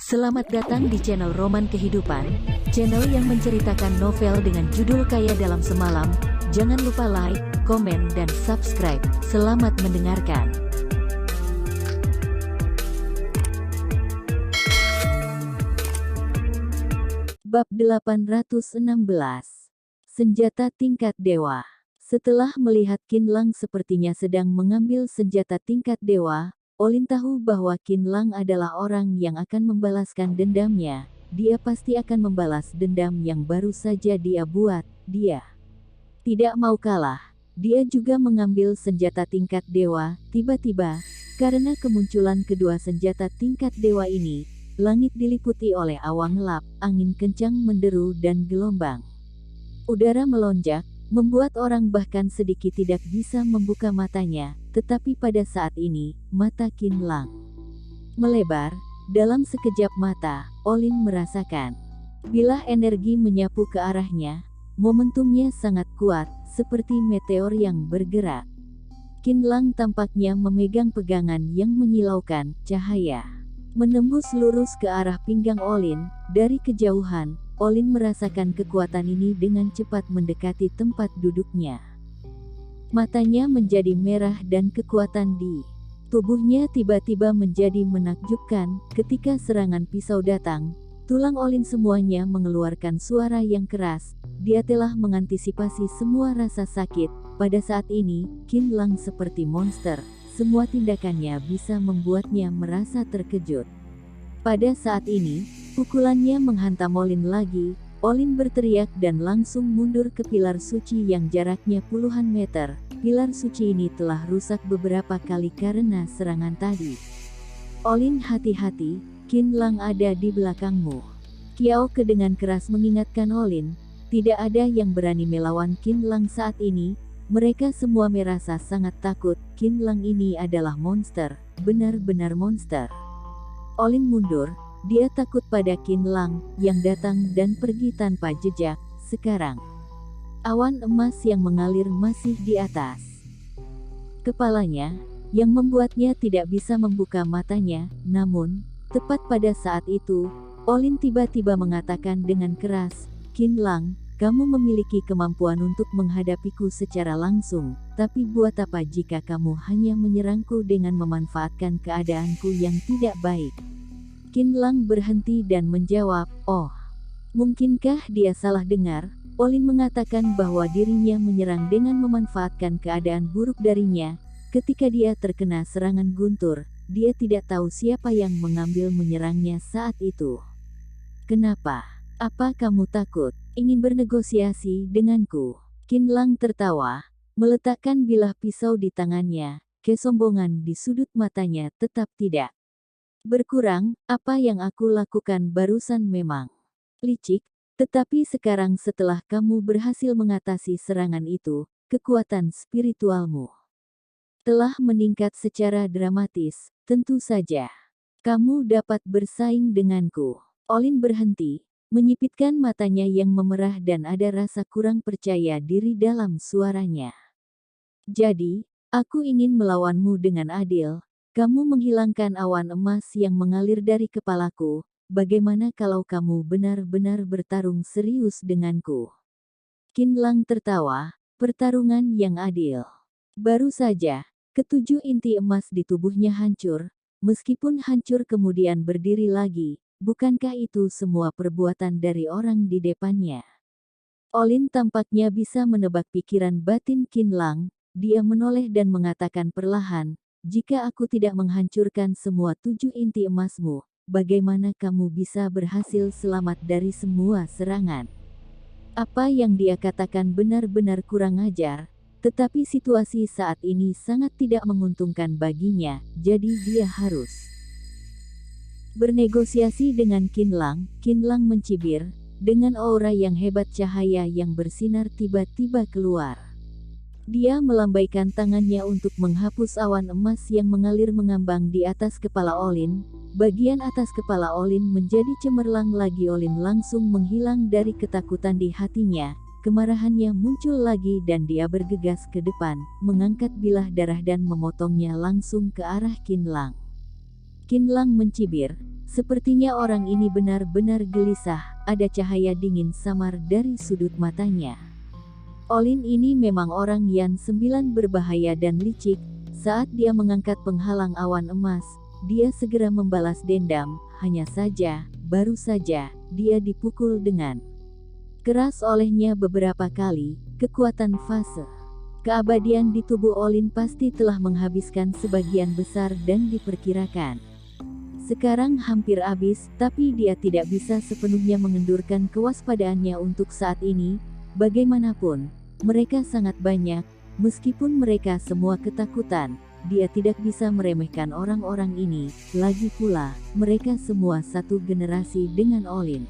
Selamat datang di channel Roman Kehidupan, channel yang menceritakan novel dengan judul Kaya Dalam Semalam. Jangan lupa like, komen, dan subscribe. Selamat mendengarkan. Bab 816. Senjata Tingkat Dewa. Setelah melihat Qin Lang sepertinya sedang mengambil senjata tingkat dewa, Olin tahu bahwa Qin Lang adalah orang yang akan membalaskan dendamnya. Dia pasti akan membalas dendam yang baru saja dia buat. Dia tidak mau kalah. Dia juga mengambil senjata tingkat dewa. Tiba-tiba, karena kemunculan kedua senjata tingkat dewa ini, langit diliputi oleh awan gelap, angin kencang menderu dan gelombang udara melonjak, membuat orang bahkan sedikit tidak bisa membuka matanya. Tetapi pada saat ini, mata Qin Lang melebar. Dalam sekejap mata, Olin merasakan bilah energi menyapu ke arahnya. Momentumnya sangat kuat, seperti meteor yang bergerak. Qin Lang tampaknya memegang pegangan yang menyilaukan. Cahaya menembus lurus ke arah pinggang Olin. Dari kejauhan, Olin merasakan kekuatan ini dengan cepat mendekati tempat duduknya. Matanya menjadi merah dan kekuatan di tubuhnya tiba-tiba menjadi menakjubkan. Ketika serangan pisau datang, tulang Olin semuanya mengeluarkan suara yang keras. Dia telah mengantisipasi semua rasa sakit. Pada saat ini, Qin Lang seperti monster. Semua tindakannya bisa membuatnya merasa terkejut. Pada saat ini, pukulannya menghantam Olin lagi. Olin berteriak dan langsung mundur ke pilar suci yang jaraknya puluhan meter. Pilar suci ini telah rusak beberapa kali karena serangan tadi. Olin, hati-hati, Qin Lang ada di belakangmu. Kiao Ke dengan keras mengingatkan Olin. Tidak ada yang berani melawan Qin Lang saat ini. Mereka semua merasa sangat takut. Qin Lang ini adalah monster, benar-benar monster. Olin mundur. Dia takut pada Qin Lang yang datang dan pergi tanpa jejak. Sekarang, awan emas yang mengalir masih di atas kepalanya, yang membuatnya tidak bisa membuka matanya. Namun, tepat pada saat itu, Olin tiba-tiba mengatakan dengan keras, "Qin Lang, kamu memiliki kemampuan untuk menghadapiku secara langsung, tapi buat apa jika kamu hanya menyerangku dengan memanfaatkan keadaanku yang tidak baik?" Qin Lang berhenti dan menjawab, "Oh, mungkinkah dia salah dengar?" Olin mengatakan bahwa dirinya menyerang dengan memanfaatkan keadaan buruk darinya. Ketika dia terkena serangan guntur, dia tidak tahu siapa yang mengambil menyerangnya saat itu. "Kenapa? Apa kamu takut? Ingin bernegosiasi denganku?" Qin Lang tertawa, meletakkan bilah pisau di tangannya. Kesombongan di sudut matanya tetap tidak berkurang. "Apa yang aku lakukan barusan memang licik, tetapi sekarang setelah kamu berhasil mengatasi serangan itu, kekuatan spiritualmu telah meningkat secara dramatis. Tentu saja, kamu dapat bersaing denganku." Olin berhenti, menyipitkan matanya yang memerah dan ada rasa kurang percaya diri dalam suaranya. "Jadi, aku ingin melawanmu dengan adil. Kamu menghilangkan awan emas yang mengalir dari kepalaku. Bagaimana kalau kamu benar-benar bertarung serius denganku?" Qin Lang tertawa, "Pertarungan yang adil." Baru saja, ketujuh inti emas di tubuhnya hancur. Meskipun hancur kemudian berdiri lagi, bukankah itu semua perbuatan dari orang di depannya? Olin tampaknya bisa menebak pikiran batin Qin Lang. Dia menoleh dan mengatakan perlahan, "Jika aku tidak menghancurkan semua tujuh inti emasmu, bagaimana kamu bisa berhasil selamat dari semua serangan?" Apa yang dia katakan benar-benar kurang ajar, tetapi situasi saat ini sangat tidak menguntungkan baginya, jadi dia harus bernegosiasi dengan Qin Lang. Qin Lang mencibir, dengan aura yang hebat cahaya yang bersinar tiba-tiba keluar. Dia melambaikan tangannya untuk menghapus awan emas yang mengalir mengambang di atas kepala Olin. Bagian atas kepala Olin menjadi cemerlang lagi. Olin langsung menghilang dari ketakutan di hatinya. Kemarahannya muncul lagi dan dia bergegas ke depan, mengangkat bilah darah dan memotongnya langsung ke arah Qin Lang. Qin Lang mencibir, Sepertinya orang ini benar-benar gelisah, ada cahaya dingin samar dari sudut matanya. Olin ini memang orang yang 9 berbahaya dan licik. Saat dia mengangkat penghalang awan emas, dia segera membalas dendam, hanya saja, baru saja, dia dipukul dengan keras olehnya beberapa kali. Kekuatan fase keabadian di tubuh Olin pasti telah menghabiskan sebagian besar dan diperkirakan sekarang hampir habis, tapi dia tidak bisa sepenuhnya mengendurkan kewaspadaannya untuk saat ini. Bagaimanapun, mereka sangat banyak, meskipun mereka semua ketakutan, dia tidak bisa meremehkan orang-orang ini. Lagi pula, mereka semua satu generasi dengan Olin.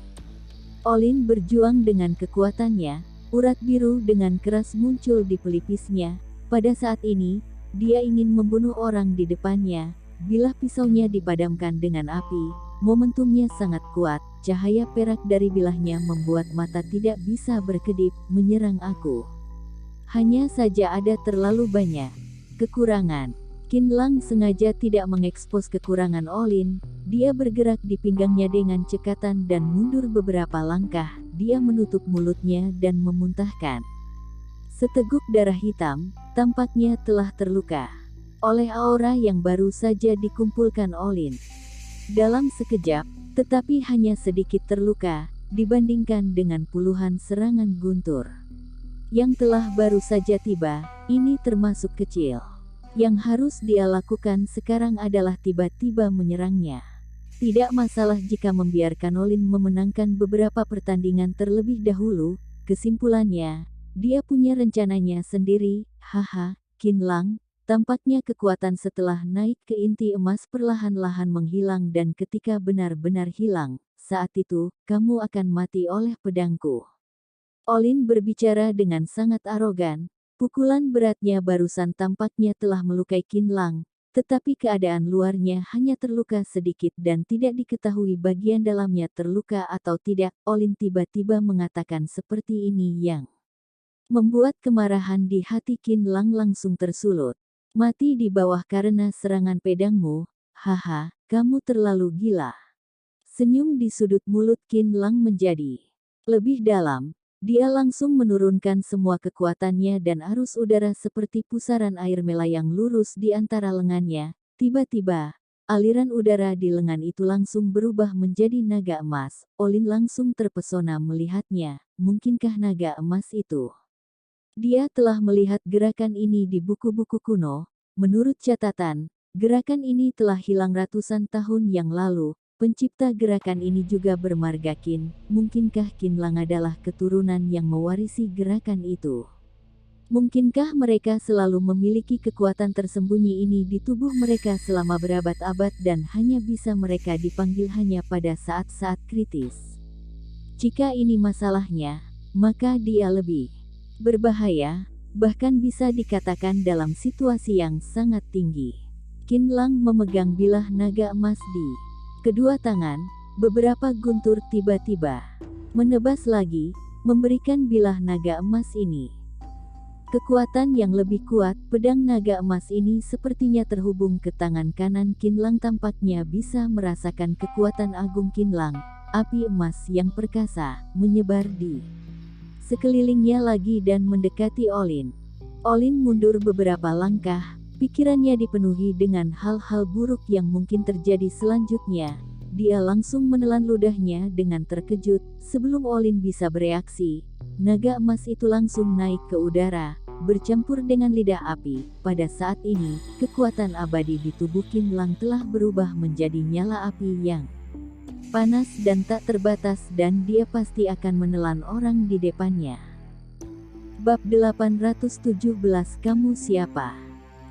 Olin berjuang dengan kekuatannya, urat biru dengan keras muncul di pelipisnya. Pada saat ini, dia ingin membunuh orang di depannya. Bilah pisaunya dipadamkan dengan api, momentumnya sangat kuat, cahaya perak dari bilahnya membuat mata tidak bisa berkedip, menyerang aku. Hanya saja ada terlalu banyak kekurangan. Qin Lang sengaja tidak mengekspos kekurangan Olin, dia bergerak di pinggangnya dengan cekatan dan mundur beberapa langkah, dia menutup mulutnya dan memuntahkan seteguk darah hitam, tampaknya telah terluka oleh aura yang baru saja dikumpulkan Olin. Dalam sekejap, tetapi hanya sedikit terluka, dibandingkan dengan puluhan serangan guntur yang telah baru saja tiba, ini termasuk kecil. Yang harus dia lakukan sekarang adalah tiba-tiba menyerangnya. Tidak masalah jika membiarkan Olin memenangkan beberapa pertandingan terlebih dahulu, kesimpulannya, dia punya rencananya sendiri, haha, Qin Lang. Tampaknya kekuatan setelah naik ke inti emas perlahan-lahan menghilang dan ketika benar-benar hilang, saat itu, kamu akan mati oleh pedangku. Olin berbicara dengan sangat arogan, pukulan beratnya barusan tampaknya telah melukai Qin Lang, tetapi keadaan luarnya hanya terluka sedikit dan tidak diketahui bagian dalamnya terluka atau tidak. Olin tiba-tiba mengatakan seperti ini yang membuat kemarahan di hati Qin Lang langsung tersulut. Mati di bawah karena serangan pedangmu, haha, kamu terlalu gila. Senyum di sudut mulut Qin Lang menjadi lebih dalam, dia langsung menurunkan semua kekuatannya dan arus udara seperti pusaran air melayang lurus di antara lengannya. Tiba-tiba, aliran udara di lengan itu langsung berubah menjadi naga emas. Olin langsung terpesona melihatnya, mungkinkah naga emas itu? Dia telah melihat gerakan ini di buku-buku kuno. Menurut catatan, gerakan ini telah hilang ratusan tahun yang lalu. Pencipta gerakan ini juga bermarga Qin. Mungkinkah Qin Lang adalah keturunan yang mewarisi gerakan itu? Mungkinkah mereka selalu memiliki kekuatan tersembunyi ini di tubuh mereka selama berabad-abad dan hanya bisa mereka dipanggil hanya pada saat-saat kritis? Jika ini masalahnya, maka dia lebih berbahaya, bahkan bisa dikatakan dalam situasi yang sangat tinggi. Qin Lang memegang bilah naga emas di kedua tangan, beberapa guntur tiba-tiba menebas lagi, memberikan bilah naga emas ini kekuatan yang lebih kuat. Pedang naga emas ini sepertinya terhubung ke tangan kanan Qin Lang, tampaknya bisa merasakan kekuatan agung Qin Lang. Api emas yang perkasa menyebar di sekelilingnya lagi dan mendekati Olin. Olin mundur beberapa langkah, pikirannya dipenuhi dengan hal-hal buruk yang mungkin terjadi selanjutnya. Dia langsung menelan ludahnya dengan terkejut. Sebelum Olin bisa bereaksi, naga emas itu langsung naik ke udara, bercampur dengan lidah api. Pada saat ini, kekuatan abadi di tubuh Qin Lang telah berubah menjadi nyala api yang panas dan tak terbatas dan dia pasti akan menelan orang di depannya. Bab 817 Kamu siapa?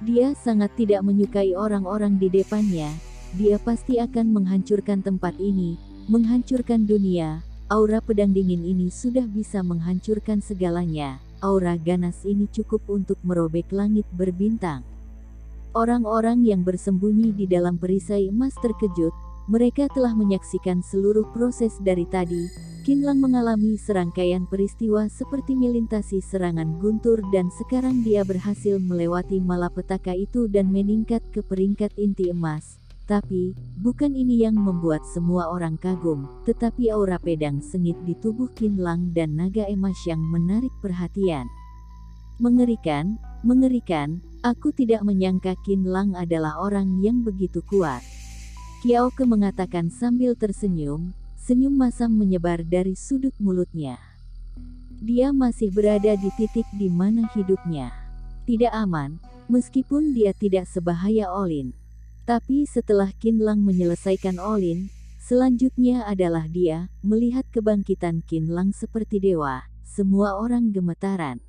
Dia sangat tidak menyukai orang-orang di depannya. Dia pasti akan menghancurkan tempat ini, menghancurkan dunia. Aura pedang dingin ini sudah bisa menghancurkan segalanya. Aura ganas ini cukup untuk merobek langit berbintang. Orang-orang yang bersembunyi di dalam perisai emas terkejut. Mereka telah menyaksikan seluruh proses dari tadi. Qin Lang mengalami serangkaian peristiwa seperti melintasi serangan guntur dan sekarang dia berhasil melewati malapetaka itu dan meningkat ke peringkat inti emas. Tapi, bukan ini yang membuat semua orang kagum, tetapi aura pedang sengit di tubuh Qin Lang dan naga emas yang menarik perhatian. Mengerikan, mengerikan, aku tidak menyangka Qin Lang adalah orang yang begitu kuat. Kiao Ke mengatakan sambil tersenyum, senyum masam menyebar dari sudut mulutnya. Dia masih berada di titik di mana hidupnya tidak aman, meskipun dia tidak sebahaya Olin. Tapi setelah Qin Lang menyelesaikan Olin, selanjutnya adalah dia, melihat kebangkitan Qin Lang seperti dewa, semua orang gemetaran.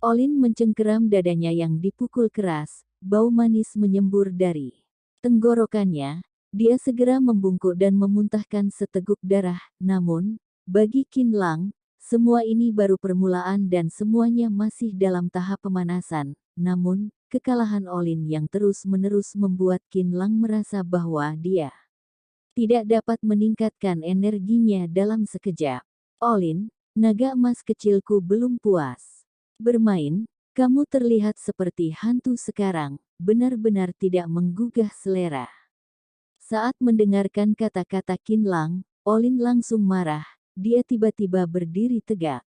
Olin mencengkeram dadanya yang dipukul keras, bau manis menyembur dari tenggorokannya. Dia segera membungkuk dan memuntahkan seteguk darah. Namun, bagi Qin Lang, semua ini baru permulaan dan semuanya masih dalam tahap pemanasan. Namun, kekalahan Olin yang terus-menerus membuat Qin Lang merasa bahwa dia tidak dapat meningkatkan energinya dalam sekejap. Olin, naga emas kecilku belum puas bermain, kamu terlihat seperti hantu sekarang, benar-benar tidak menggugah selera. Saat mendengarkan kata-kata Qin Lang, Olin langsung marah, dia tiba-tiba berdiri tegak.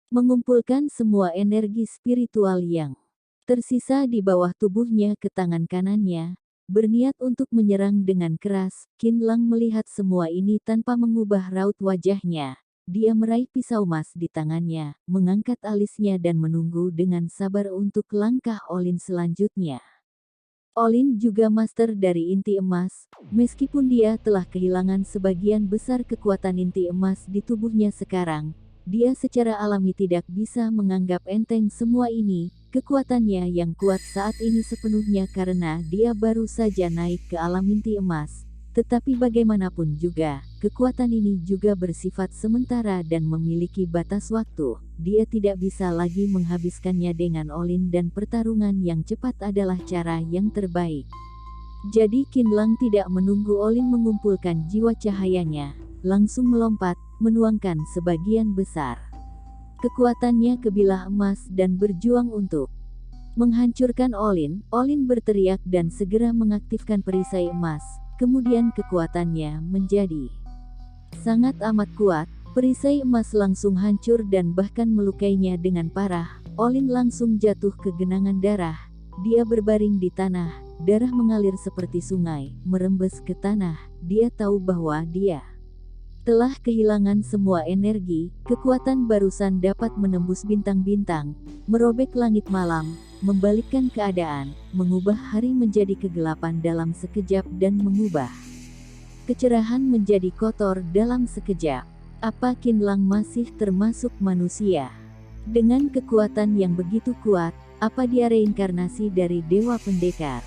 Mengumpulkan semua energi spiritual yang tersisa di bawah tubuhnya ke tangan kanannya, berniat untuk menyerang dengan keras. Qin Lang melihat semua ini tanpa mengubah raut wajahnya. Dia meraih pisau emas di tangannya, mengangkat alisnya dan menunggu dengan sabar untuk langkah Olin selanjutnya. Olin juga master dari inti emas, meskipun dia telah kehilangan sebagian besar kekuatan inti emas di tubuhnya sekarang, dia secara alami tidak bisa menganggap enteng semua ini. Kekuatannya yang kuat saat ini sepenuhnya karena dia baru saja naik ke alam inti emas. Tetapi bagaimanapun juga, kekuatan ini juga bersifat sementara dan memiliki batas waktu. Dia tidak bisa lagi menghabiskannya dengan Olin dan pertarungan yang cepat adalah cara yang terbaik. Jadi Qin Lang tidak menunggu Olin mengumpulkan jiwa cahayanya, langsung melompat, menuangkan sebagian besar kekuatannya ke bilah emas dan berjuang untuk menghancurkan Olin. Olin berteriak dan segera mengaktifkan perisai emas. Kemudian kekuatannya menjadi sangat amat kuat, perisai emas langsung hancur dan bahkan melukainya dengan parah. Olin langsung jatuh ke genangan darah, dia berbaring di tanah, darah mengalir seperti sungai, merembes ke tanah. Dia tahu bahwa dia telah kehilangan semua energi. Kekuatan barusan dapat menembus bintang-bintang, merobek langit malam, membalikkan keadaan, mengubah hari menjadi kegelapan dalam sekejap dan mengubah kecerahan menjadi kotor dalam sekejap. Apa Qin Lang masih termasuk manusia? Dengan kekuatan yang begitu kuat, apa dia reinkarnasi dari Dewa Pendekar?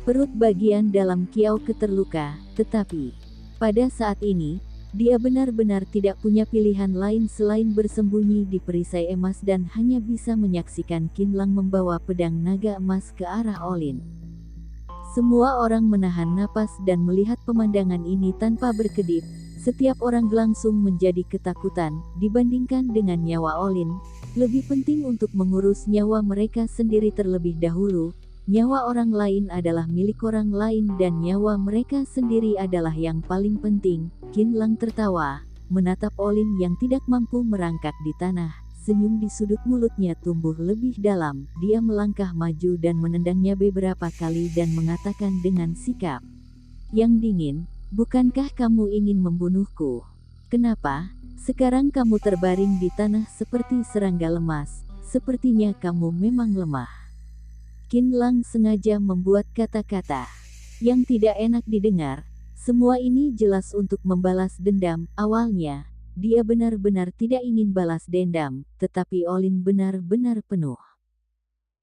Perut bagian dalam Kiao Ke terluka, tetapi pada saat ini, dia benar-benar tidak punya pilihan lain selain bersembunyi di perisai emas dan hanya bisa menyaksikan Qin Lang membawa pedang naga emas ke arah Olin. Semua orang menahan napas dan melihat pemandangan ini tanpa berkedip. Setiap orang langsung menjadi ketakutan. Dibandingkan dengan nyawa Olin, lebih penting untuk mengurus nyawa mereka sendiri terlebih dahulu. Nyawa orang lain adalah milik orang lain dan nyawa mereka sendiri adalah yang paling penting. Qin Lang tertawa, menatap Olin yang tidak mampu merangkak di tanah. Senyum di sudut mulutnya tumbuh lebih dalam. Dia melangkah maju dan menendangnya beberapa kali dan mengatakan dengan sikap yang dingin, "Bukankah kamu ingin membunuhku? Kenapa? Sekarang kamu terbaring di tanah seperti serangga lemas. Sepertinya kamu memang lemah." Qin Lang sengaja membuat kata-kata yang tidak enak didengar. Semua ini jelas untuk membalas dendam. Awalnya, dia benar-benar tidak ingin balas dendam, tetapi Olin benar-benar penuh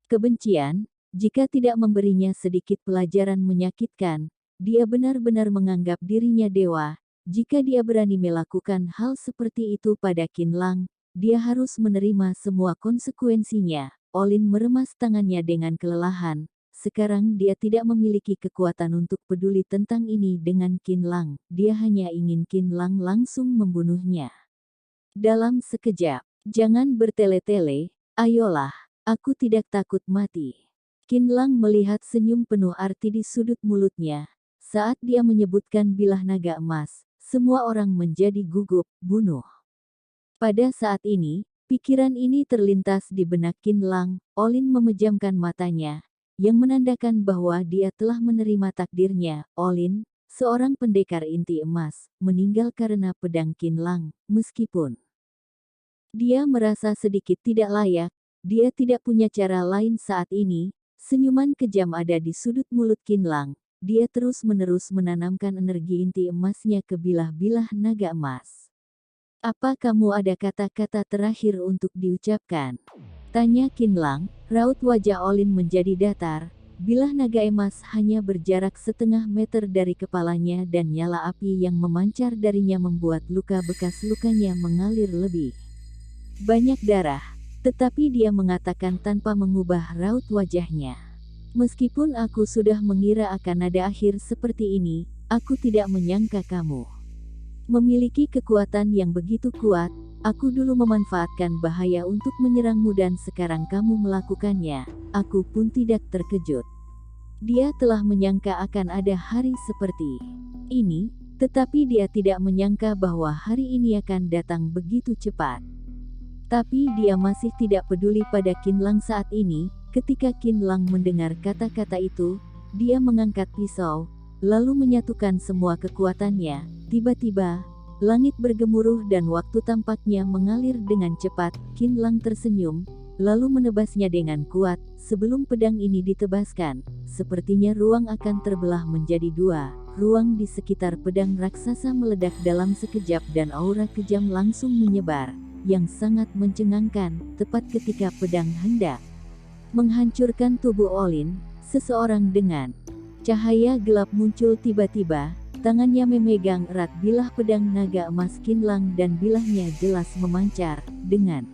kebencian. Jika tidak memberinya sedikit pelajaran menyakitkan, dia benar-benar menganggap dirinya dewa. Jika dia berani melakukan hal seperti itu pada Qin Lang, dia harus menerima semua konsekuensinya. Olin meremas tangannya dengan kelelahan. Sekarang dia tidak memiliki kekuatan untuk peduli tentang ini dengan Qin Lang. Dia hanya ingin Qin Lang langsung membunuhnya. Dalam sekejap, "Jangan bertele-tele, ayolah, aku tidak takut mati." Qin Lang melihat senyum penuh arti di sudut mulutnya. Saat dia menyebutkan bilah naga emas, semua orang menjadi gugup, bunuh. Pada saat ini, pikiran ini terlintas di benak Qin Lang. Olin memejamkan matanya, yang menandakan bahwa dia telah menerima takdirnya. Olin, seorang pendekar inti emas, meninggal karena pedang Qin Lang, meskipun dia merasa sedikit tidak layak, dia tidak punya cara lain saat ini. Senyuman kejam ada di sudut mulut Qin Lang. Dia terus-menerus menanamkan energi inti emasnya ke bilah-bilah naga emas. Apa kamu ada kata-kata terakhir untuk diucapkan? Tanya Qin Lang. Raut wajah Olin menjadi datar. Bilah naga emas hanya berjarak setengah meter dari kepalanya dan nyala api yang memancar darinya membuat luka bekas lukanya mengalir lebih banyak darah. Tetapi dia mengatakan tanpa mengubah raut wajahnya. Meskipun aku sudah mengira akan ada akhir seperti ini, aku tidak menyangka kamu memiliki kekuatan yang begitu kuat. Aku dulu memanfaatkan bahaya untuk menyerangmu dan sekarang kamu melakukannya. Aku pun tidak terkejut. Dia telah menyangka akan ada hari seperti ini, tetapi dia tidak menyangka bahwa hari ini akan datang begitu cepat. Tapi dia masih tidak peduli pada Qin Lang saat ini. Ketika Qin Lang mendengar kata-kata itu, dia mengangkat pisau, lalu menyatukan semua kekuatannya. Tiba-tiba, langit bergemuruh dan waktu tampaknya mengalir dengan cepat. Qin Lang tersenyum, lalu menebasnya dengan kuat. Sebelum pedang ini ditebaskan, sepertinya ruang akan terbelah menjadi dua. Ruang di sekitar pedang raksasa meledak dalam sekejap dan aura kejam langsung menyebar, yang sangat mencengangkan. Tepat ketika pedang hendak menghancurkan tubuh Olin, seseorang dengan cahaya gelap muncul tiba-tiba. Tangannya memegang erat bilah pedang naga emas Qin Lang dan bilahnya jelas memancar dengan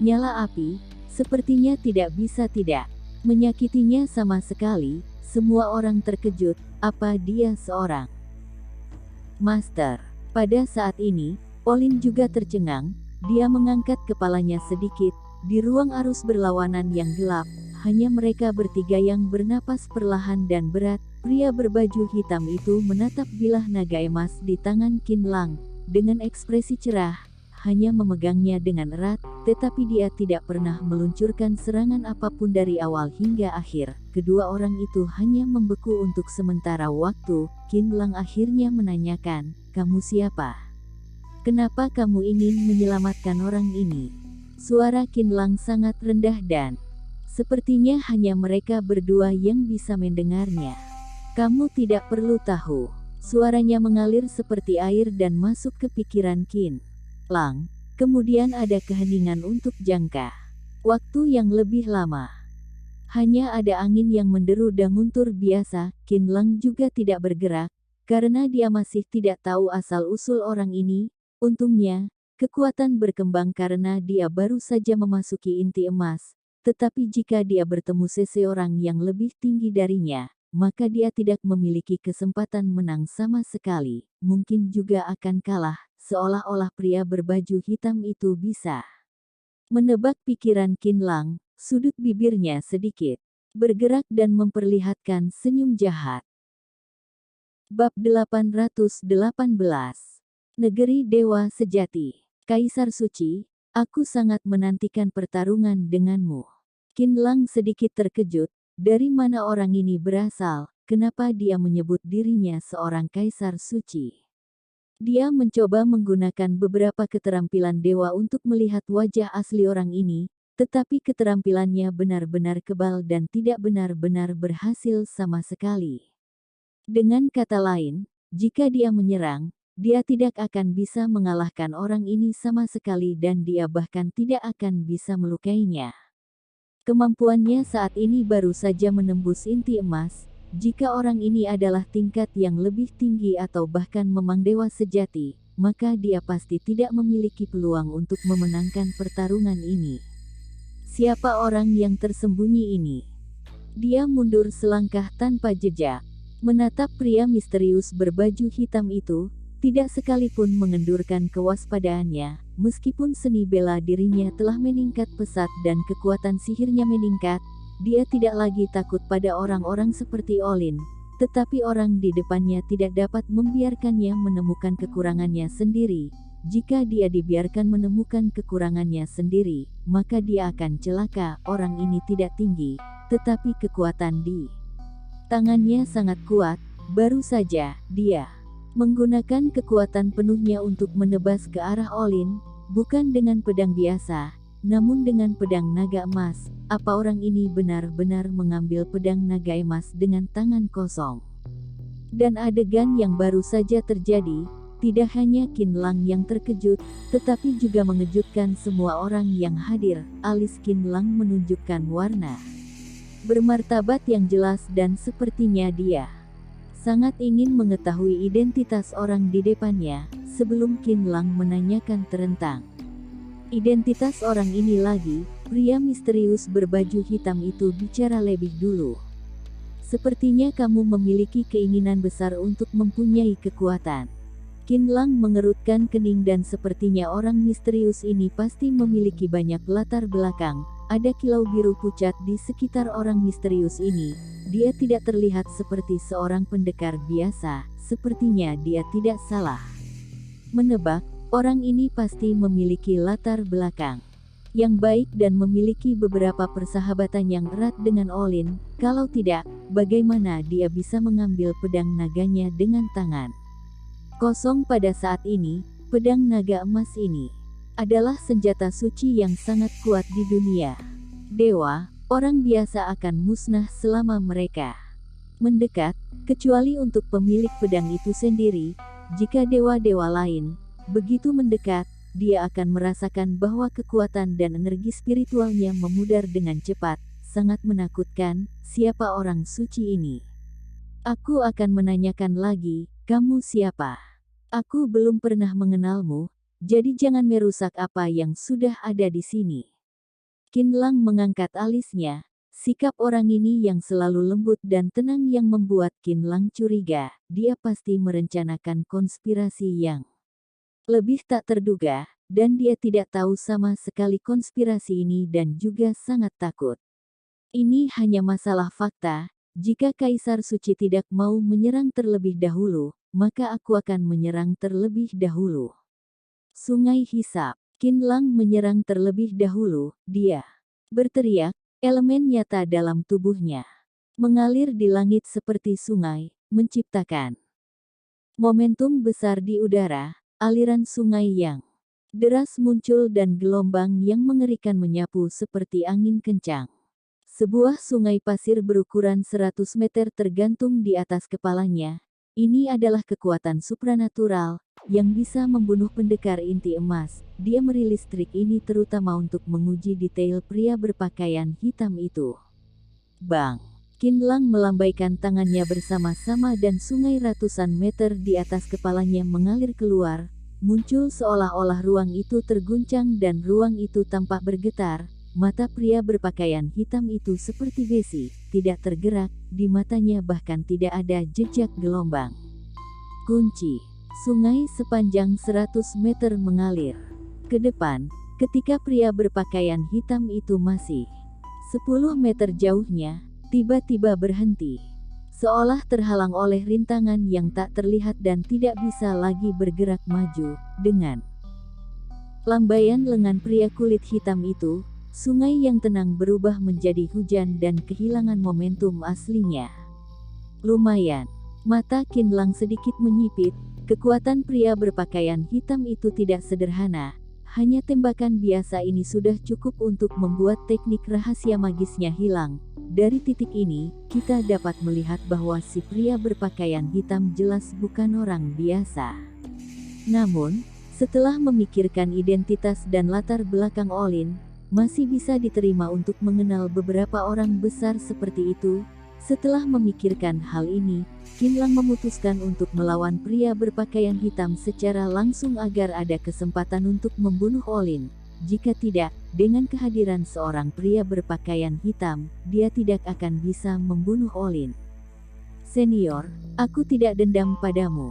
nyala api. Sepertinya tidak bisa tidak menyakitinya sama sekali. Semua orang terkejut. Apa dia seorang master? Pada saat ini, Olin juga tercengang. Dia mengangkat kepalanya sedikit. Di ruang arus berlawanan yang gelap, hanya mereka bertiga yang bernapas perlahan dan berat. Pria berbaju hitam itu menatap bilah naga emas di tangan Qin Lang. Dengan ekspresi cerah, hanya memegangnya dengan erat, tetapi dia tidak pernah meluncurkan serangan apapun dari awal hingga akhir. Kedua orang itu hanya membeku untuk sementara waktu. Qin Lang akhirnya menanyakan, "Kamu siapa? Kenapa kamu ingin menyelamatkan orang ini?" Suara Qin Lang sangat rendah dan sepertinya hanya mereka berdua yang bisa mendengarnya. "Kamu tidak perlu tahu." Suaranya mengalir seperti air dan masuk ke pikiran Qin Lang. Kemudian ada keheningan untuk jangka waktu yang lebih lama. Hanya ada angin yang menderu dan guntur biasa. Qin Lang juga tidak bergerak, karena dia masih tidak tahu asal-usul orang ini. Untungnya, kekuatan berkembang karena dia baru saja memasuki inti emas. Tetapi jika dia bertemu seseorang yang lebih tinggi darinya, maka dia tidak memiliki kesempatan menang sama sekali. Mungkin juga akan kalah, seolah-olah pria berbaju hitam itu bisa menebak pikiran Qin Lang. Sudut bibirnya sedikit bergerak dan memperlihatkan senyum jahat. Bab 818. Negeri Dewa Sejati. Kaisar Suci, aku sangat menantikan pertarungan denganmu. Qin Lang sedikit terkejut. Dari mana orang ini berasal? Kenapa dia menyebut dirinya seorang kaisar suci? Dia mencoba menggunakan beberapa keterampilan dewa untuk melihat wajah asli orang ini, tetapi keterampilannya benar-benar kebal dan tidak benar-benar berhasil sama sekali. Dengan kata lain, jika dia menyerang, dia tidak akan bisa mengalahkan orang ini sama sekali dan dia bahkan tidak akan bisa melukainya. Kemampuannya saat ini baru saja menembus inti emas. Jika orang ini adalah tingkat yang lebih tinggi atau bahkan memang dewa sejati, maka dia pasti tidak memiliki peluang untuk memenangkan pertarungan ini. Siapa orang yang tersembunyi ini? Dia mundur selangkah tanpa jejak, menatap pria misterius berbaju hitam itu. Tidak sekalipun mengendurkan kewaspadaannya, meskipun seni bela dirinya telah meningkat pesat dan kekuatan sihirnya meningkat, dia tidak lagi takut pada orang-orang seperti Olin, tetapi orang di depannya tidak dapat membiarkannya menemukan kekurangannya sendiri. Jika dia dibiarkan menemukan kekurangannya sendiri, maka dia akan celaka. Orang ini tidak tinggi, tetapi kekuatan di tangannya sangat kuat. Baru saja, dia menggunakan kekuatan penuhnya untuk menebas ke arah Olin, bukan dengan pedang biasa, namun dengan pedang naga emas. Apa orang ini benar-benar mengambil pedang naga emas dengan tangan kosong? Dan adegan yang baru saja terjadi, tidak hanya Qin Lang yang terkejut, tetapi juga mengejutkan semua orang yang hadir. Alis Qin Lang menunjukkan warna bermartabat yang jelas dan sepertinya dia sangat ingin mengetahui identitas orang di depannya, sebelum Qin Lang menanyakan tentang identitas orang ini lagi. Pria misterius berbaju hitam itu bicara lebih dulu. Sepertinya kamu memiliki keinginan besar untuk mempunyai kekuatan. Qin Lang mengerutkan kening dan sepertinya orang misterius ini pasti memiliki banyak latar belakang. Ada kilau biru pucat di sekitar orang misterius ini. Dia tidak terlihat seperti seorang pendekar biasa. Sepertinya dia tidak salah menebak, orang ini pasti memiliki latar belakang yang baik dan memiliki beberapa persahabatan yang erat dengan Olin. Kalau tidak, bagaimana dia bisa mengambil pedang naganya dengan tangan kosong pada saat ini? Pedang naga emas ini adalah senjata suci yang sangat kuat di dunia dewa. Orang biasa akan musnah selama mereka mendekat, kecuali untuk pemilik pedang itu sendiri. Jika dewa-dewa lain begitu mendekat, dia akan merasakan bahwa kekuatan dan energi spiritualnya memudar dengan cepat. Sangat menakutkan. Siapa orang suci ini? Aku akan menanyakan lagi, kamu siapa? Aku belum pernah mengenalmu, jadi jangan merusak apa yang sudah ada di sini. Qin Lang mengangkat alisnya. Sikap orang ini yang selalu lembut dan tenang yang membuat Qin Lang curiga. Dia pasti merencanakan konspirasi yang lebih tak terduga, dan dia tidak tahu sama sekali konspirasi ini dan juga sangat takut. Ini hanya masalah fakta. Jika Kaisar Suci tidak mau menyerang terlebih dahulu, maka aku akan menyerang terlebih dahulu. Sungai Hisap. Qin Lang menyerang terlebih dahulu. Dia berteriak. Elemen nyata dalam tubuhnya mengalir di langit seperti sungai, menciptakan momentum besar di udara. Aliran sungai yang deras muncul dan gelombang yang mengerikan menyapu seperti angin kencang. Sebuah sungai pasir berukuran 100 meter tergantung di atas kepalanya. Ini adalah kekuatan supranatural yang bisa membunuh pendekar inti emas. Dia merilis trik ini terutama untuk menguji detail pria berpakaian hitam itu. Bang! Qin Lang melambaikan tangannya bersama-sama dan sungai ratusan meter di atas kepalanya mengalir keluar. Muncul seolah-olah ruang itu terguncang dan ruang itu tampak bergetar. Mata pria berpakaian hitam itu seperti besi, tidak tergerak, di matanya bahkan tidak ada jejak gelombang. Kunci. Sungai sepanjang 100 meter mengalir ke depan, ketika pria berpakaian hitam itu masih 10 meter jauhnya, tiba-tiba berhenti. Seolah terhalang oleh rintangan yang tak terlihat dan tidak bisa lagi bergerak maju. Dengan lambaian lengan pria kulit hitam itu, sungai yang tenang berubah menjadi hujan dan kehilangan momentum aslinya. Lumayan. Mata Qin Lang sedikit menyipit. Kekuatan pria berpakaian hitam itu tidak sederhana. Hanya tembakan biasa ini sudah cukup untuk membuat teknik rahasia magisnya hilang. Dari titik ini, kita dapat melihat bahwa si pria berpakaian hitam jelas bukan orang biasa. Namun, setelah memikirkan identitas dan latar belakang Olin, masih bisa diterima untuk mengenal beberapa orang besar seperti itu. Setelah memikirkan hal ini, Qin Lang memutuskan untuk melawan pria berpakaian hitam secara langsung agar ada kesempatan untuk membunuh Olin. Jika tidak, dengan kehadiran seorang pria berpakaian hitam, dia tidak akan bisa membunuh Olin. Senior, aku tidak dendam padamu.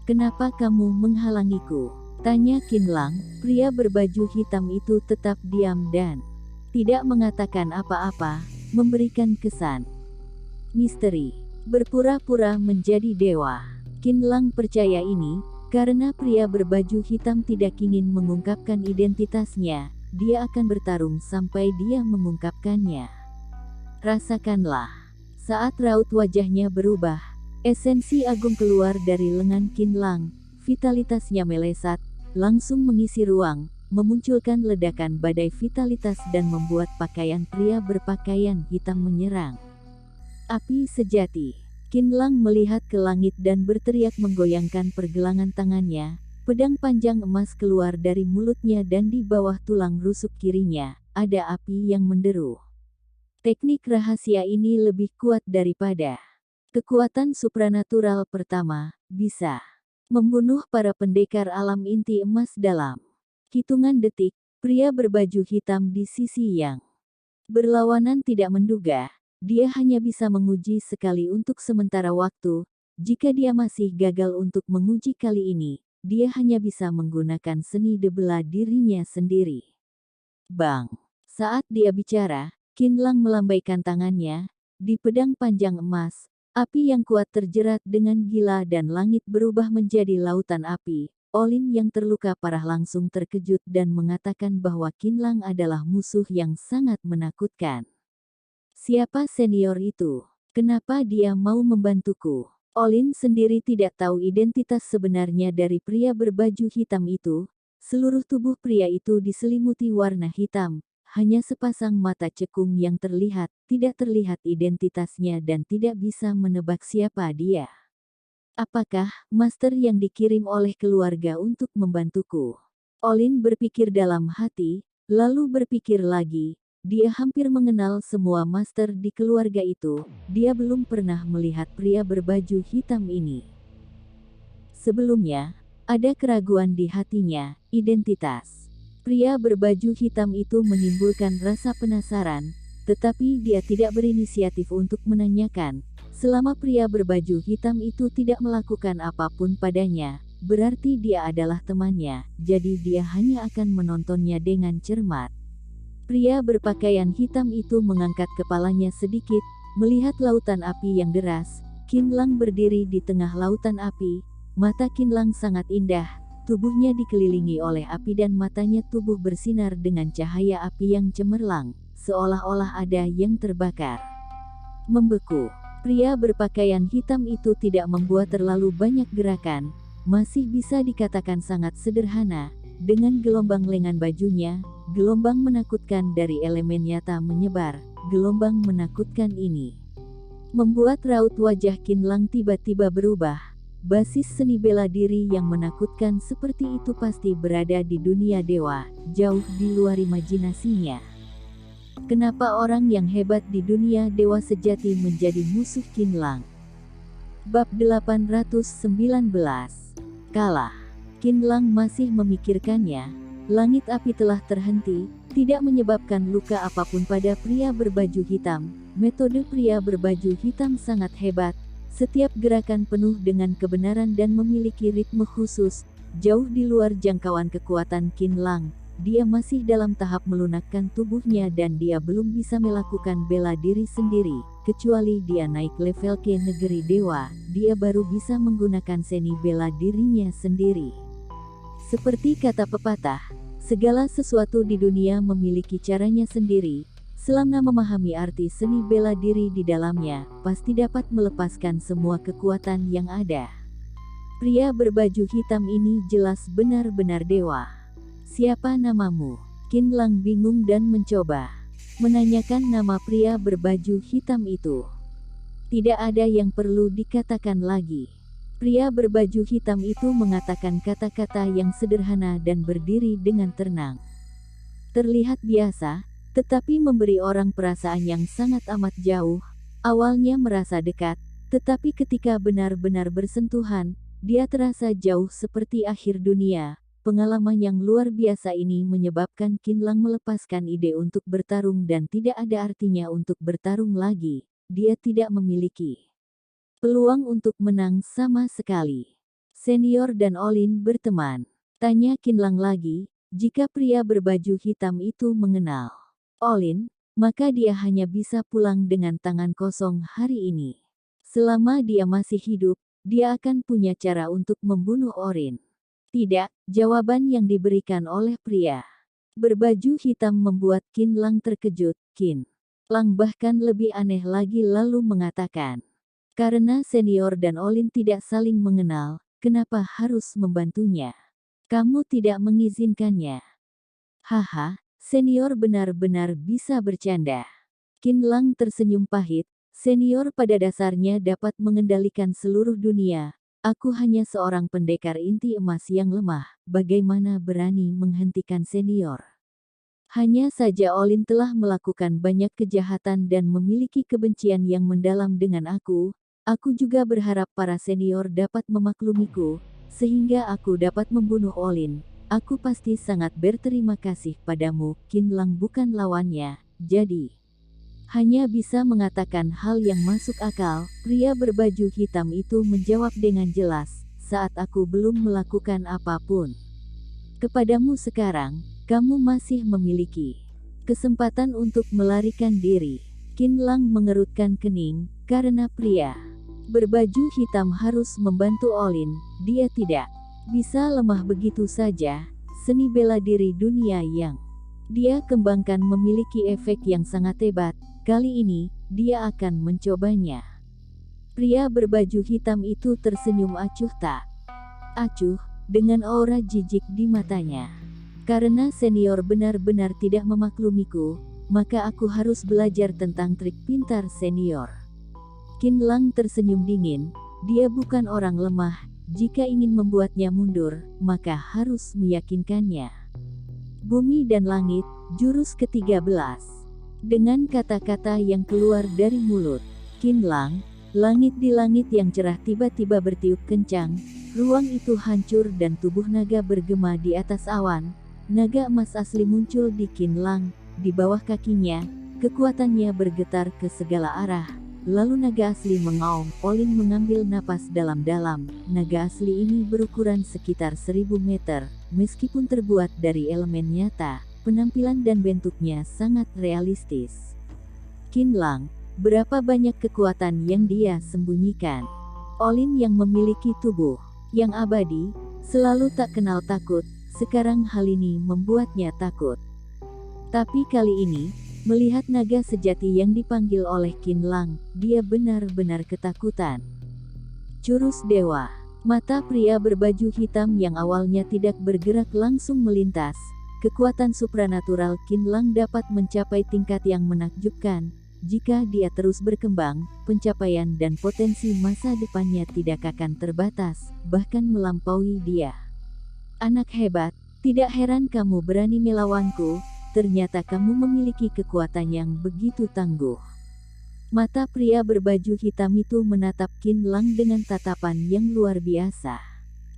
Kenapa kamu menghalangiku? Tanya Qin Lang. Pria berbaju hitam itu tetap diam dan tidak mengatakan apa-apa. memberikan kesan misteri, berpura-pura menjadi dewa. Qin Lang percaya ini, karena pria berbaju hitam tidak ingin mengungkapkan identitasnya, dia akan bertarung sampai dia mengungkapkannya. Rasakanlah. Saat raut wajahnya berubah, esensi agung keluar dari lengan Qin Lang, vitalitasnya melesat, langsung mengisi ruang, memunculkan ledakan badai vitalitas dan membuat pakaian pria berpakaian hitam menyerang. Api sejati. Qin Lang melihat ke langit dan berteriak menggoyangkan pergelangan tangannya. Pedang panjang emas keluar dari mulutnya dan di bawah tulang rusuk kirinya, ada api yang menderu. Teknik rahasia ini lebih kuat daripada kekuatan supranatural pertama, bisa membunuh para pendekar alam inti emas dalam hitungan detik. Pria berbaju hitam di sisi yang berlawanan tidak menduga, dia hanya bisa menguji sekali untuk sementara waktu. Jika dia masih gagal untuk menguji kali ini, dia hanya bisa menggunakan seni bela dirinya sendiri. Bang! Saat dia bicara, Qin Lang melambaikan tangannya, di pedang panjang emas, api yang kuat terjerat dengan gila dan langit berubah menjadi lautan api. Olin yang terluka parah langsung terkejut dan mengatakan bahwa Qin Lang adalah musuh yang sangat menakutkan. Siapa senior itu? Kenapa dia mau membantuku? Olin sendiri tidak tahu identitas sebenarnya dari pria berbaju hitam itu. Seluruh tubuh pria itu diselimuti warna hitam. Hanya sepasang mata cekung yang terlihat, tidak terlihat identitasnya dan tidak bisa menebak siapa dia. Apakah master yang dikirim oleh keluarga untuk membantuku? Olin berpikir dalam hati, lalu berpikir lagi. Dia hampir mengenal semua master di keluarga itu. Dia belum pernah melihat pria berbaju hitam ini sebelumnya. Ada keraguan di hatinya. Identitas pria berbaju hitam itu menimbulkan rasa penasaran, tetapi dia tidak berinisiatif untuk menanyakan. Selama pria berbaju hitam itu tidak melakukan apapun padanya, berarti dia adalah temannya, jadi dia hanya akan menontonnya dengan cermat. Pria berpakaian hitam itu mengangkat kepalanya sedikit, melihat lautan api yang deras. Qin Lang berdiri di tengah lautan api, mata Qin Lang sangat indah, tubuhnya dikelilingi oleh api dan matanya tubuh bersinar dengan cahaya api yang cemerlang, seolah-olah ada yang terbakar. Membeku. Pria berpakaian hitam itu tidak membuat terlalu banyak gerakan, masih bisa dikatakan sangat sederhana. Dengan gelombang lengan bajunya, gelombang menakutkan dari elemen nyata menyebar. Gelombang menakutkan ini membuat raut wajah Qin Lang tiba-tiba berubah. Basis seni bela diri yang menakutkan seperti itu pasti berada di dunia dewa, jauh di luar imajinasinya. Kenapa orang yang hebat di dunia dewa sejati menjadi musuh Qin Lang? Bab 819. Kalah. Qin Lang masih memikirkannya. Langit api telah terhenti, tidak menyebabkan luka apapun pada pria berbaju hitam. Metode pria berbaju hitam sangat hebat. Setiap gerakan penuh dengan kebenaran dan memiliki ritme khusus, jauh di luar jangkauan kekuatan Qin Lang. Dia masih dalam tahap melunakkan tubuhnya dan dia belum bisa melakukan bela diri sendiri. Kecuali dia naik level ke negeri dewa, dia baru bisa menggunakan seni bela dirinya sendiri. Seperti kata pepatah, segala sesuatu di dunia memiliki caranya sendiri. Selama memahami arti seni bela diri di dalamnya, pasti dapat melepaskan semua kekuatan yang ada. Pria berbaju hitam ini jelas benar-benar dewa. Siapa namamu? Qin Lang bingung dan mencoba menanyakan nama pria berbaju hitam itu. Tidak ada yang perlu dikatakan lagi. Pria berbaju hitam itu mengatakan kata-kata yang sederhana dan berdiri dengan tenang. Terlihat biasa, tetapi memberi orang perasaan yang sangat amat jauh. Awalnya merasa dekat, tetapi ketika benar-benar bersentuhan, dia terasa jauh seperti akhir dunia. Pengalaman yang luar biasa ini menyebabkan Qin Lang melepaskan ide untuk bertarung dan tidak ada artinya untuk bertarung lagi. Dia tidak memiliki peluang untuk menang sama sekali. Senior dan Olin berteman. Tanya Qin Lang lagi, jika pria berbaju hitam itu mengenal Olin. maka dia hanya bisa pulang dengan tangan kosong hari ini. Selama dia masih hidup, dia akan punya cara untuk membunuh Orin. Tidak, jawaban yang diberikan oleh pria berbaju hitam membuat Qin Lang terkejut. Qin Lang bahkan lebih aneh lagi lalu mengatakan, karena senior dan Olin tidak saling mengenal, kenapa harus membantunya? Kamu tidak mengizinkannya. Haha, senior benar-benar bisa bercanda. Qin Lang tersenyum pahit, senior pada dasarnya dapat mengendalikan seluruh dunia. Aku hanya seorang pendekar inti emas yang lemah, bagaimana berani menghentikan senior? Hanya saja Olin telah melakukan banyak kejahatan dan memiliki kebencian yang mendalam dengan aku juga berharap para senior dapat memaklumiku, sehingga aku dapat membunuh Olin. Aku pasti sangat berterima kasih padamu, Qin Lang bukan lawannya, jadi hanya bisa mengatakan hal yang masuk akal. Pria berbaju hitam itu menjawab dengan jelas, saat aku belum melakukan apapun kepadamu sekarang, kamu masih memiliki kesempatan untuk melarikan diri. Qin Lang mengerutkan kening, karena pria berbaju hitam harus membantu Olin, dia tidak bisa lemah begitu saja. Seni bela diri dunia yang dia kembangkan memiliki efek yang sangat hebat. Kali ini, dia akan mencobanya. Pria berbaju hitam itu tersenyum acuh tak acuh, dengan aura jijik di matanya. Karena senior benar-benar tidak memaklumiku, maka aku harus belajar tentang trik pintar senior. Qin Lang tersenyum dingin, dia bukan orang lemah, jika ingin membuatnya mundur, maka harus meyakinkannya. Bumi dan Langit, jurus ke-13. Dengan kata-kata yang keluar dari mulut Qin Lang, langit di langit yang cerah tiba-tiba bertiup kencang, ruang itu hancur dan tubuh naga bergema di atas awan. Naga emas asli muncul di Qin Lang, di bawah kakinya, kekuatannya bergetar ke segala arah. Lalu naga asli mengaum. Olin mengambil napas dalam-dalam. Naga asli ini berukuran sekitar 1000 meter, meskipun terbuat dari elemen nyata. Penampilan dan bentuknya sangat realistis. Qin Lang, berapa banyak kekuatan yang dia sembunyikan? Olin yang memiliki tubuh yang abadi, selalu tak kenal takut, sekarang hal ini membuatnya takut. Tapi kali ini, melihat naga sejati yang dipanggil oleh Qin Lang, dia benar-benar ketakutan. Jurus Dewa. Mata pria berbaju hitam yang awalnya tidak bergerak langsung melintas. Kekuatan supranatural Qin Lang dapat mencapai tingkat yang menakjubkan. Jika dia terus berkembang, pencapaian dan potensi masa depannya tidak akan terbatas, bahkan melampaui dia. Anak hebat, tidak heran kamu berani melawanku, ternyata kamu memiliki kekuatan yang begitu tangguh. Mata pria berbaju hitam itu menatap Qin Lang dengan tatapan yang luar biasa.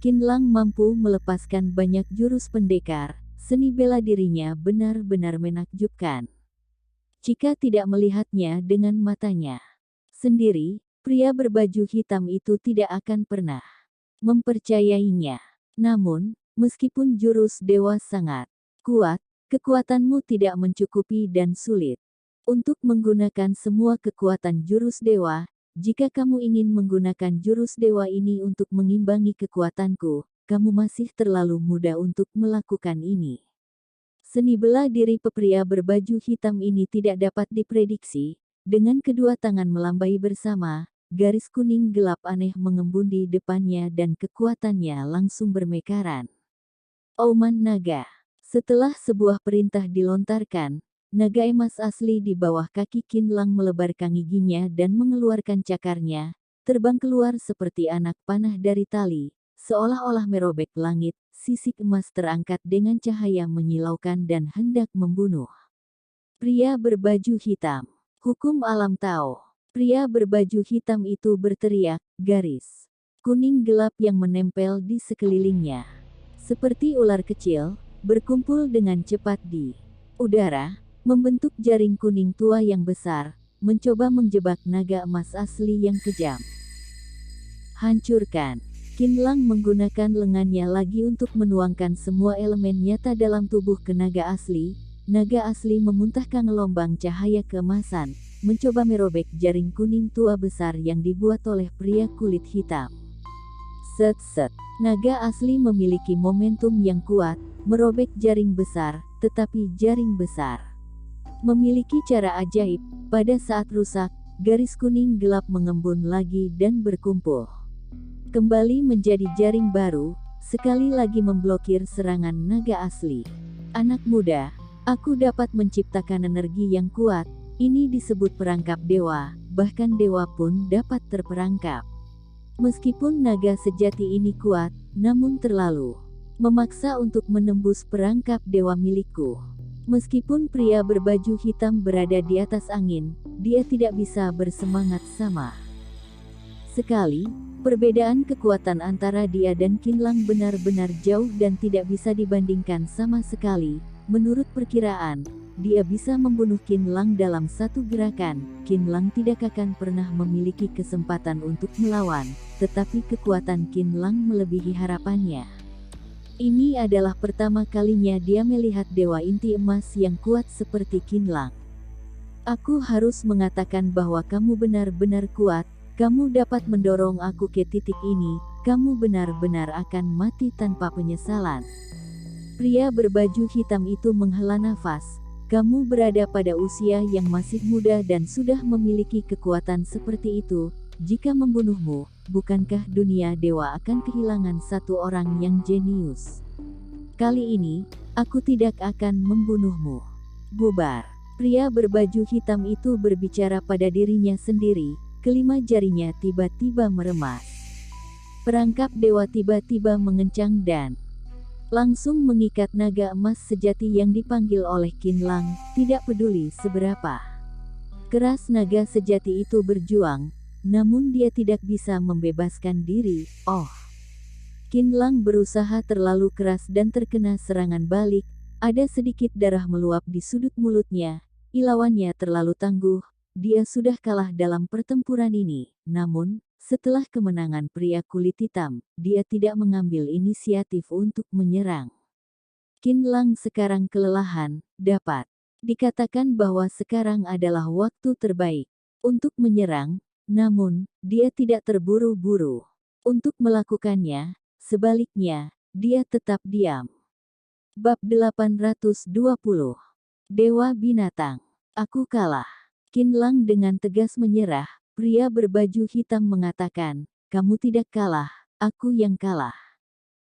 Qin Lang mampu melepaskan banyak jurus pendekar. Seni bela dirinya benar-benar menakjubkan. Jika tidak melihatnya dengan matanya sendiri, pria berbaju hitam itu tidak akan pernah mempercayainya. Namun, meskipun jurus dewa sangat kuat, kekuatanmu tidak mencukupi dan sulit untuk menggunakan semua kekuatan jurus dewa. Jika kamu ingin menggunakan jurus dewa ini untuk mengimbangi kekuatanku, kamu masih terlalu muda untuk melakukan ini. Seni bela diri pria berbaju hitam ini tidak dapat diprediksi. Dengan kedua tangan melambai bersama, garis kuning gelap aneh mengembun di depannya dan kekuatannya langsung bermekaran. Auman Naga. Setelah sebuah perintah dilontarkan, naga emas asli di bawah kaki Qin Lang melebarkan giginya dan mengeluarkan cakarnya, terbang keluar seperti anak panah dari tali. Seolah-olah merobek langit, sisik emas terangkat dengan cahaya menyilaukan dan hendak membunuh. Pria berbaju hitam. Hukum alam Tao. Pria berbaju hitam itu berteriak, garis kuning gelap yang menempel di sekelilingnya. Seperti ular kecil, berkumpul dengan cepat di udara, membentuk jaring kuning tua yang besar, mencoba menjebak naga emas asli yang kejam. Hancurkan. Qin Lang menggunakan lengannya lagi untuk menuangkan semua elemen nyata dalam tubuh ke naga asli. naga asli memuntahkan gelombang cahaya keemasan, mencoba merobek jaring kuning tua besar yang dibuat oleh pria kulit hitam. Set-set, naga asli memiliki momentum yang kuat, merobek jaring besar, tetapi jaring besar memiliki cara ajaib. Pada saat rusak, garis kuning gelap mengembun lagi dan berkumpul kembali menjadi jaring baru, sekali lagi memblokir serangan naga asli. Anak muda, aku dapat menciptakan energi yang kuat, ini disebut perangkap dewa, bahkan dewa pun dapat terperangkap. Meskipun naga sejati ini kuat, namun terlalu memaksa untuk menembus perangkap dewa milikku. Meskipun pria berbaju hitam berada di atas angin, dia tidak bisa bersemangat sama sekali. Perbedaan kekuatan antara dia dan Qinlang benar-benar jauh dan tidak bisa dibandingkan sama sekali. Menurut perkiraan, dia bisa membunuh Qinlang dalam satu gerakan. Qinlang tidak akan pernah memiliki kesempatan untuk melawan, tetapi kekuatan Qinlang melebihi harapannya. Ini adalah pertama kalinya dia melihat dewa inti emas yang kuat seperti Qinlang. Aku harus mengatakan bahwa kamu benar-benar kuat. Kamu dapat mendorong aku ke titik ini, kamu benar-benar akan mati tanpa penyesalan. Pria berbaju hitam itu menghela nafas. Kamu berada pada usia yang masih muda dan sudah memiliki kekuatan seperti itu. Jika membunuhmu, bukankah dunia dewa akan kehilangan satu orang yang jenius? Kali ini, aku tidak akan membunuhmu. Bubar. Pria berbaju hitam itu berbicara pada dirinya sendiri. Kelima jarinya tiba-tiba meremas. Perangkap dewa tiba-tiba mengencang dan langsung mengikat naga emas sejati yang dipanggil oleh Qinlang. Tidak peduli seberapa keras naga sejati itu berjuang, namun dia tidak bisa membebaskan diri. Oh, Qinlang berusaha terlalu keras dan terkena serangan balik. Ada sedikit darah meluap di sudut mulutnya. Ilawannya terlalu tangguh. Dia sudah kalah dalam pertempuran ini, namun, setelah kemenangan pria kulit hitam, dia tidak mengambil inisiatif untuk menyerang. Qinlang sekarang kelelahan, dapat dikatakan bahwa sekarang adalah waktu terbaik untuk menyerang, namun, dia tidak terburu-buru untuk melakukannya, sebaliknya, dia tetap diam. Bab 820. Dewa Binatang. Aku kalah. Qinlang dengan tegas menyerah. Pria berbaju hitam mengatakan, kamu tidak kalah, aku yang kalah.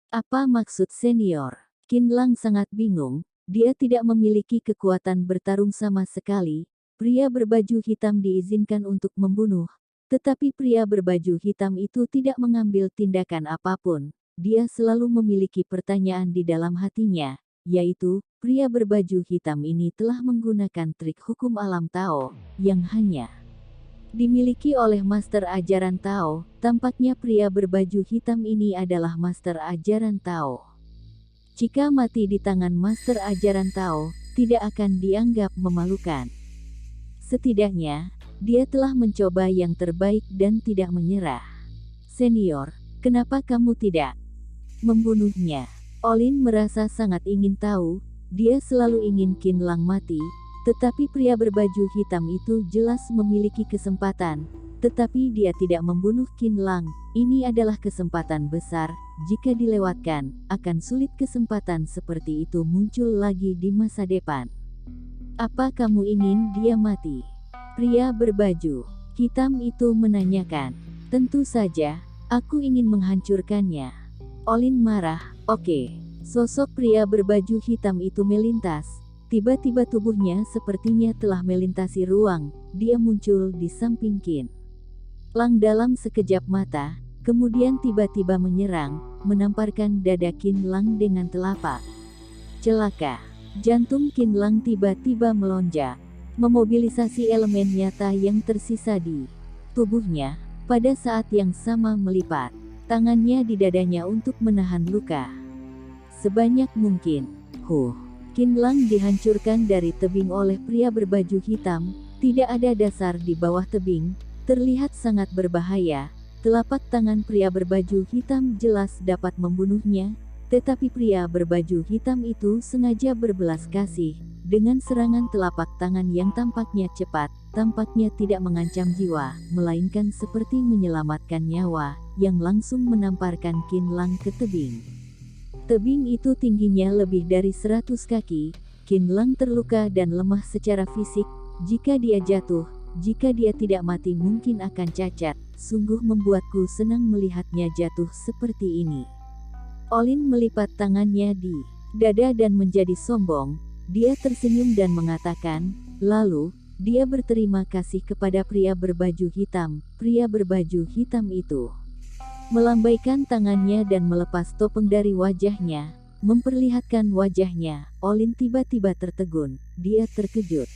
Apa maksud senior? Qinlang sangat bingung, dia tidak memiliki kekuatan bertarung sama sekali. Pria berbaju hitam diizinkan untuk membunuh, tetapi pria berbaju hitam itu tidak mengambil tindakan apapun. Dia selalu memiliki pertanyaan di dalam hatinya, yaitu, pria berbaju hitam ini telah menggunakan trik hukum alam Tao, yang hanya dimiliki oleh master ajaran Tao. Tampaknya pria berbaju hitam ini adalah master ajaran Tao. Jika mati di tangan master ajaran Tao, tidak akan dianggap memalukan. Setidaknya, dia telah mencoba yang terbaik dan tidak menyerah. Senior, kenapa kamu tidak membunuhnya? Olin merasa sangat ingin tahu. Dia selalu ingin Qinlang mati, tetapi pria berbaju hitam itu jelas memiliki kesempatan. Tetapi dia tidak membunuh Qinlang. Ini adalah kesempatan besar. Jika dilewatkan, akan sulit kesempatan seperti itu muncul lagi di masa depan. Apa kamu ingin dia mati? Pria berbaju hitam itu menanyakan. Tentu saja, aku ingin menghancurkannya. Olin marah. Oke. Sosok pria berbaju hitam itu melintas. Tiba-tiba tubuhnya sepertinya telah melintasi ruang. Dia muncul di samping Qinlang dalam sekejap mata, kemudian tiba-tiba menyerang, menamparkan dada Qinlang dengan telapak. Celaka. Jantung Qinlang tiba-tiba melonjak, memobilisasi elemen nyata yang tersisa di tubuhnya. Pada saat yang sama melipat tangannya di dadanya untuk menahan luka sebanyak mungkin. Qinlang dihancurkan dari tebing oleh pria berbaju hitam. Tidak ada dasar di bawah tebing, terlihat sangat berbahaya. Telapak tangan pria berbaju hitam jelas dapat membunuhnya, tetapi pria berbaju hitam itu sengaja berbelas kasih. dengan serangan telapak tangan yang tampaknya cepat, tampaknya tidak mengancam jiwa, melainkan seperti menyelamatkan nyawa, yang langsung menamparkan Qin Lang ke tebing. Tebing itu tingginya lebih dari 100 kaki, Qin Lang terluka dan lemah secara fisik, jika dia jatuh, jika dia tidak mati mungkin akan cacat, sungguh membuatku senang melihatnya jatuh seperti ini. Olin melipat tangannya di dada dan menjadi sombong, dia tersenyum dan mengatakan, lalu, dia berterima kasih kepada pria berbaju hitam. Pria berbaju hitam itu melambaikan tangannya dan melepas topeng dari wajahnya, memperlihatkan wajahnya. Olin tiba-tiba tertegun, dia terkejut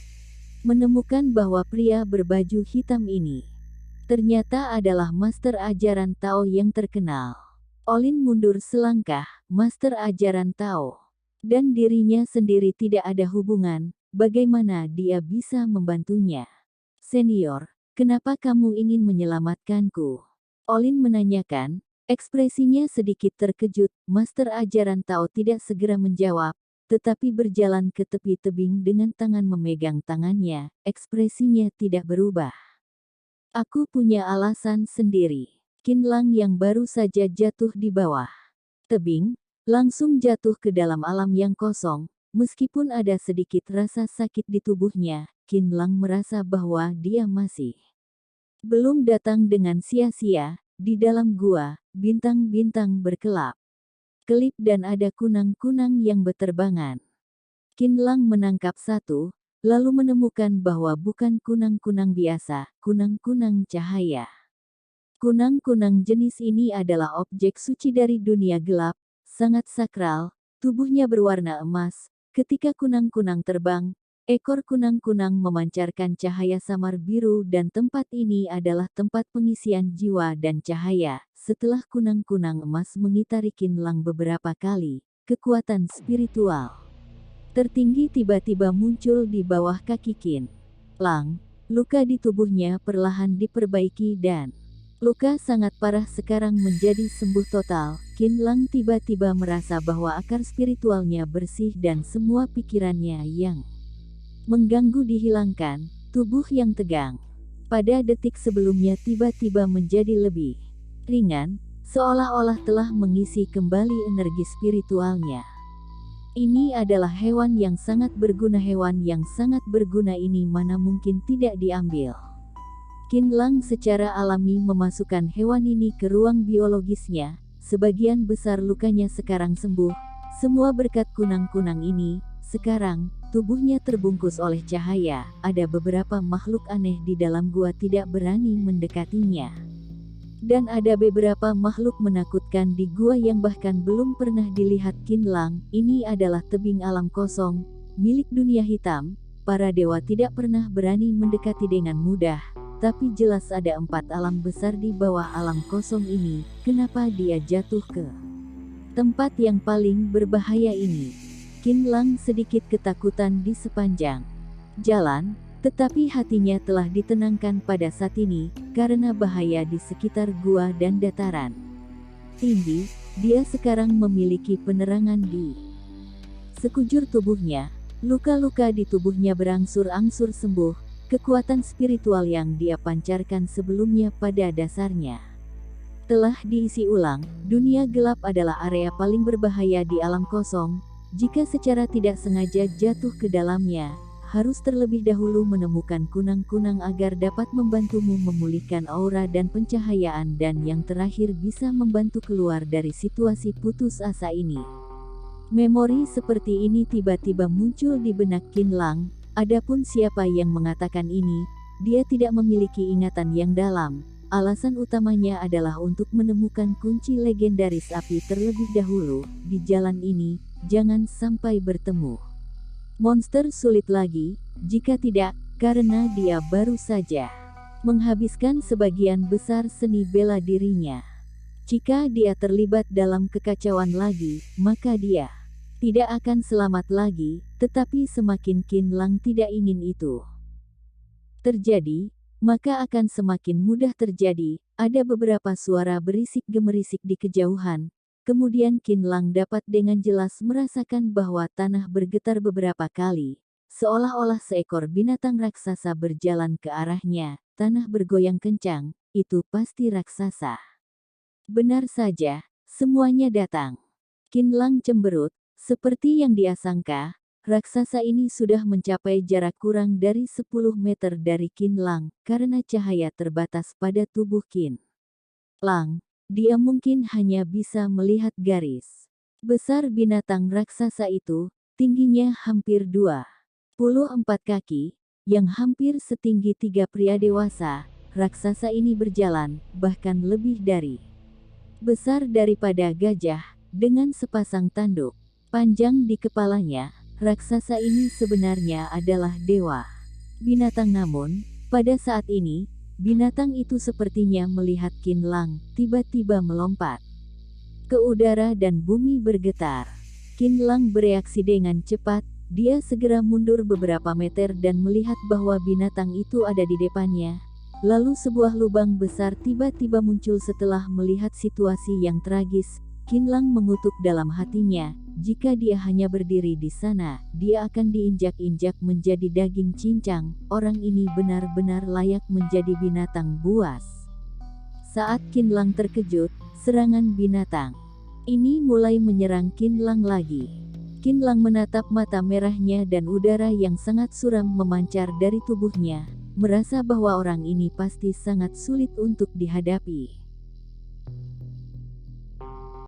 menemukan bahwa pria berbaju hitam ini ternyata adalah master ajaran Tao yang terkenal. Olin mundur selangkah, master ajaran Tao. Dan dirinya sendiri tidak ada hubungan, bagaimana dia bisa membantunya? Senior, kenapa kamu ingin menyelamatkanku? Olin menanyakan, ekspresinya sedikit terkejut. Master ajaran Tao tidak segera menjawab, tetapi berjalan ke tepi tebing dengan tangan memegang tangannya, ekspresinya tidak berubah. Aku punya alasan sendiri. Qin Lang yang baru saja jatuh di bawah tebing, langsung jatuh ke dalam alam yang kosong. Meskipun ada sedikit rasa sakit di tubuhnya, Qin Lang merasa bahwa dia masih belum datang dengan sia-sia. Di dalam gua, bintang-bintang berkelap kelip dan ada kunang-kunang yang berterbangan. Qin Lang menangkap satu, lalu menemukan bahwa bukan kunang-kunang biasa, kunang-kunang cahaya. Kunang-kunang jenis ini adalah objek suci dari dunia gelap, sangat sakral, tubuhnya berwarna emas. Ketika kunang-kunang terbang, ekor kunang-kunang memancarkan cahaya samar biru dan tempat ini adalah tempat pengisian jiwa dan cahaya. Setelah kunang-kunang emas mengitari Qin Lang beberapa kali, kekuatan spiritual tertinggi tiba-tiba muncul di bawah kaki Qin Lang. Luka di tubuhnya perlahan diperbaiki dan luka sangat parah sekarang menjadi sembuh total. Qin Lang tiba-tiba merasa bahwa akar spiritualnya bersih dan semua pikirannya yang mengganggu dihilangkan. Tubuh yang tegang pada detik sebelumnya tiba-tiba menjadi lebih ringan, seolah-olah telah mengisi kembali energi spiritualnya. Ini adalah hewan yang sangat berguna. Hewan yang sangat berguna ini mana mungkin tidak diambil. Qin Lang secara alami memasukkan hewan ini ke ruang biologisnya. Sebagian besar lukanya sekarang sembuh. Semua berkat kunang-kunang ini. Sekarang, tubuhnya terbungkus oleh cahaya. Ada beberapa makhluk aneh di dalam gua tidak berani mendekatinya. Dan ada beberapa makhluk menakutkan di gua yang bahkan belum pernah dilihat Qin Lang. Ini adalah tebing alam kosong, milik dunia hitam. Para dewa tidak pernah berani mendekati dengan mudah. Tapi jelas ada 4 alam besar di bawah alam kosong ini. Kenapa dia jatuh ke tempat yang paling berbahaya ini? Qin Lang sedikit ketakutan di sepanjang jalan, tetapi hatinya telah ditenangkan pada saat ini, karena bahaya di sekitar gua dan dataran tinggi. Dia sekarang memiliki penerangan di sekujur tubuhnya. Luka-luka di tubuhnya berangsur-angsur sembuh. Kekuatan spiritual yang dia pancarkan sebelumnya pada dasarnya telah diisi ulang. Dunia gelap adalah area paling berbahaya di alam kosong. Jika secara tidak sengaja jatuh ke dalamnya, harus terlebih dahulu menemukan kunang-kunang agar dapat membantumu memulihkan aura dan pencahayaan, dan yang terakhir bisa membantu keluar dari situasi putus asa ini. Memori seperti ini tiba-tiba muncul di benak Qin Lang. Adapun siapa yang mengatakan ini, dia tidak memiliki ingatan yang dalam. Alasan utamanya adalah untuk menemukan kunci legendaris api terlebih dahulu. Di jalan ini, jangan sampai bertemu monster sulit lagi. Jika tidak, karena dia baru saja menghabiskan sebagian besar seni bela dirinya. Jika dia terlibat dalam kekacauan lagi, maka dia tidak akan selamat lagi. Tetapi semakin Qin Lang tidak ingin itu terjadi, maka akan semakin mudah terjadi. Ada beberapa suara berisik gemerisik di kejauhan. Kemudian Qin Lang dapat dengan jelas merasakan bahwa tanah bergetar beberapa kali. seolah-olah seekor binatang raksasa berjalan ke arahnya. Tanah bergoyang kencang, itu pasti raksasa. Benar saja, semuanya datang. Qin Lang cemberut, seperti yang dia sangka, raksasa ini sudah mencapai jarak kurang dari 10 meter dari Qin Lang, karena cahaya terbatas pada tubuh Qin Lang. Dia mungkin hanya bisa melihat garis besar binatang raksasa itu, tingginya hampir 24 kaki, yang hampir setinggi 3 pria dewasa. Raksasa ini berjalan, bahkan lebih dari besar daripada gajah, dengan sepasang tanduk panjang di kepalanya. Raksasa ini sebenarnya adalah dewa binatang, namun pada saat ini binatang itu sepertinya melihat Qin Lang, tiba-tiba melompat ke udara dan bumi bergetar. Qin Lang bereaksi dengan cepat, dia segera mundur beberapa meter dan melihat bahwa binatang itu ada di depannya. Lalu sebuah lubang besar tiba-tiba muncul. Setelah melihat situasi yang tragis, Qin Lang mengutuk dalam hatinya, jika dia hanya berdiri di sana, dia akan diinjak-injak menjadi daging cincang. Orang ini benar-benar layak menjadi binatang buas. Saat Qin Lang terkejut, serangan binatang ini mulai menyerang Qin Lang lagi. Qin Lang menatap mata merahnya dan udara yang sangat suram memancar dari tubuhnya, merasa bahwa orang ini pasti sangat sulit untuk dihadapi.